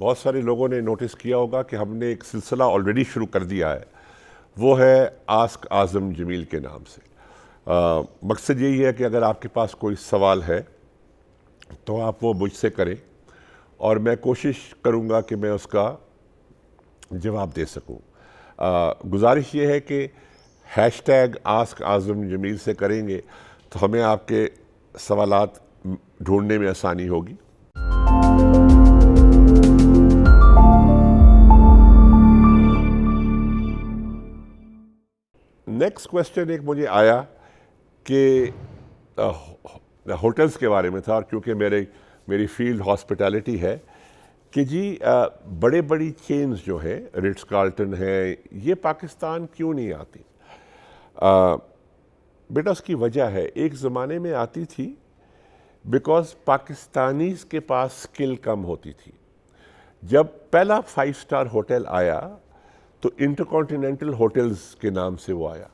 بہت سارے لوگوں نے نوٹس کیا ہوگا کہ ہم نے ایک سلسلہ آلریڈی شروع کر دیا ہے، وہ ہے آسک اعظم جمیل کے نام سے۔ مقصد یہی ہے کہ اگر آپ کے پاس کوئی سوال ہے تو آپ وہ مجھ سے کریں اور میں کوشش کروں گا کہ میں اس کا جواب دے سکوں۔ گزارش یہ ہے کہ ہیش ٹیگ آسک اعظم جمیل سے کریں گے تو ہمیں آپ کے سوالات ڈھونڈنے میں آسانی ہوگی۔ نیکسٹ کویسچن ایک مجھے آیا کہ ہوٹلز کے بارے میں تھا، اور کیونکہ میری فیلڈ ہاسپٹیلٹی ہے کہ جی بڑے بڑی چینز جو ہیں، رٹس کارلٹن ہے، یہ پاکستان کیوں نہیں آتی؟ بیٹا اس کی وجہ ہے، ایک زمانے میں آتی تھی بیکاز پاکستانیز کے پاس سکل کم ہوتی تھی۔ جب پہلا 5 اسٹار ہوٹل آیا تو انٹر کانٹیننٹل ہوٹلز کے نام سے وہ آیا۔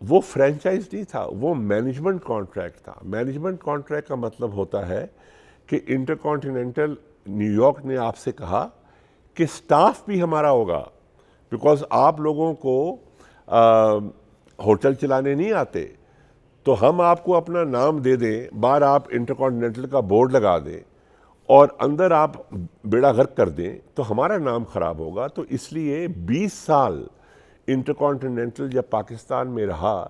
وہ فرینچائز نہیں تھا، وہ مینجمنٹ کانٹریکٹ تھا۔ مینجمنٹ کانٹریکٹ کا مطلب ہوتا ہے کہ انٹر کانٹیننٹل نیو یارک نے آپ سے کہا کہ سٹاف بھی ہمارا ہوگا، بیکاز آپ لوگوں کو ہوٹل چلانے نہیں آتے، تو ہم آپ کو اپنا نام دے دیں، باہر آپ انٹر کانٹیننٹل کا بورڈ لگا دیں اور اندر آپ بیڑا غرق کر دیں تو ہمارا نام خراب ہوگا۔ تو اس لیے 20 سال انٹر کانٹیننٹل جب پاکستان میں رہا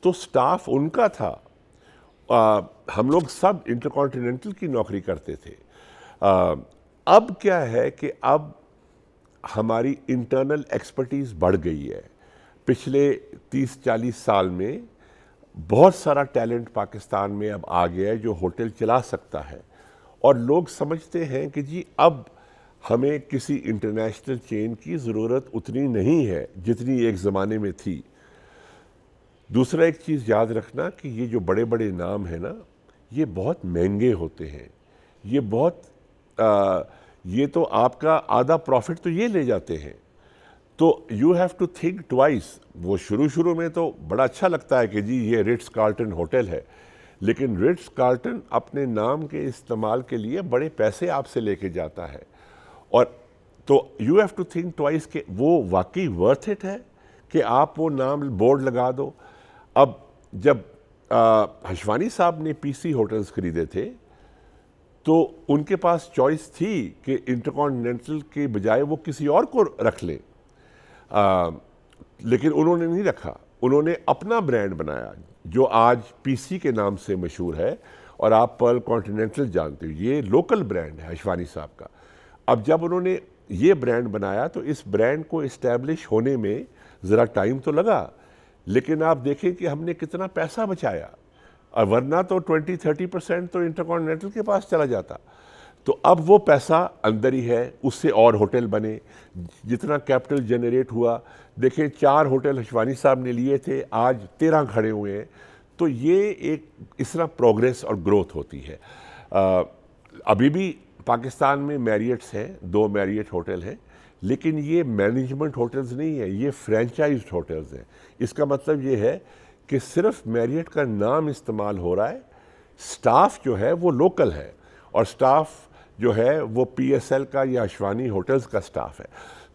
تو سٹاف ان کا تھا، ہم لوگ سب انٹر کانٹیننٹل کی نوکری کرتے تھے۔ اب کیا ہے کہ اب ہماری انٹرنل ایکسپرٹیز بڑھ گئی ہے۔ پچھلے 30-40 سال میں بہت سارا ٹیلنٹ پاکستان میں اب آ گیا ہے جو ہوٹل چلا سکتا ہے، اور لوگ سمجھتے ہیں کہ جی اب ہمیں کسی انٹرنیشنل چین کی ضرورت اتنی نہیں ہے جتنی ایک زمانے میں تھی۔ دوسرا ایک چیز یاد رکھنا کہ یہ جو بڑے بڑے نام ہیں نا، یہ بہت مہنگے ہوتے ہیں، یہ تو آپ کا آدھا پروفٹ تو یہ لے جاتے ہیں۔ تو you have to think twice. وہ شروع میں تو بڑا اچھا لگتا ہے کہ جی یہ رٹس کارلٹن ہوٹل ہے، لیکن رٹس کارلٹن اپنے نام کے استعمال کے لیے بڑے پیسے آپ سے لے کے جاتا ہے، اور تو you have to think twice کہ وہ واقعی ورتھ اٹ ہے کہ آپ وہ نام بورڈ لگا دو۔ اب جب ہشوانی صاحب نے پی سی ہوٹلز خریدے تھے تو ان کے پاس چوائس تھی کہ انٹر کانٹیننٹل کے بجائے وہ کسی اور کو رکھ لیں، لیکن انہوں نے نہیں رکھا۔ انہوں نے اپنا برانڈ بنایا جو آج پی سی کے نام سے مشہور ہے، اور آپ پرل کانٹیننٹل جانتے ہو، یہ لوکل برانڈ ہے ہشوانی صاحب کا۔ اب جب انہوں نے یہ برانڈ بنایا تو اس برانڈ کو اسٹیبلش ہونے میں ذرا ٹائم تو لگا، لیکن آپ دیکھیں کہ ہم نے کتنا پیسہ بچایا، اور ورنہ تو 20-30% تو انٹر کانٹیننٹل کے پاس چلا جاتا۔ تو اب وہ پیسہ اندر ہی ہے، اس سے اور ہوٹل بنے، جتنا کیپٹل جنریٹ ہوا۔ دیکھیں 4 ہوٹل ہشوانی صاحب نے لیے تھے، آج 13 کھڑے ہوئے ہیں۔ تو یہ ایک اس طرح پروگریس اور گروتھ ہوتی ہے۔ ابھی بھی پاکستان میں میریٹس ہیں، 2 میریٹ ہوٹل ہیں، لیکن یہ مینجمنٹ ہوٹلز نہیں ہیں، یہ فرینچائزڈ ہوٹلز ہیں۔ اس کا مطلب یہ ہے کہ صرف میریٹ کا نام استعمال ہو رہا ہے، سٹاف جو ہے وہ لوکل ہے، اور سٹاف جو ہے وہ پی ایس ایل کا یا ہشوانی ہوٹلز کا سٹاف ہے۔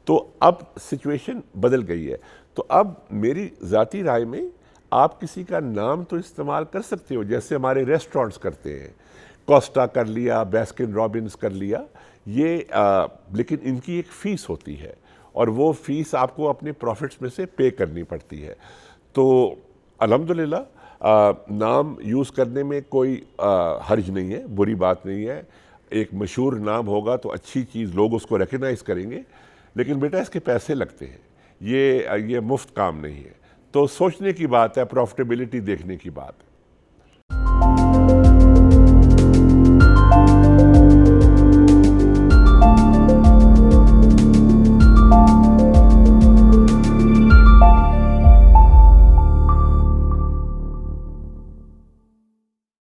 تو اب سچویشن بدل گئی ہے۔ تو اب میری ذاتی رائے میں آپ کسی کا نام تو استعمال کر سکتے ہو، جیسے ہمارے ریسٹورنٹس کرتے ہیں، کوسٹا کر لیا، بیسکن رابنس کر لیا، لیکن ان کی ایک فیس ہوتی ہے، اور وہ فیس آپ کو اپنے پروفٹس میں سے پے کرنی پڑتی ہے۔ تو الحمدللہ نام یوز کرنے میں کوئی حرج نہیں ہے، بری بات نہیں ہے۔ ایک مشہور نام ہوگا تو اچھی چیز، لوگ اس کو ریکگنائز کریں گے، لیکن بیٹا اس کے پیسے لگتے ہیں، یہ مفت کام نہیں ہے۔ تو سوچنے کی بات ہے، پروفٹیبلٹی دیکھنے کی بات ہے۔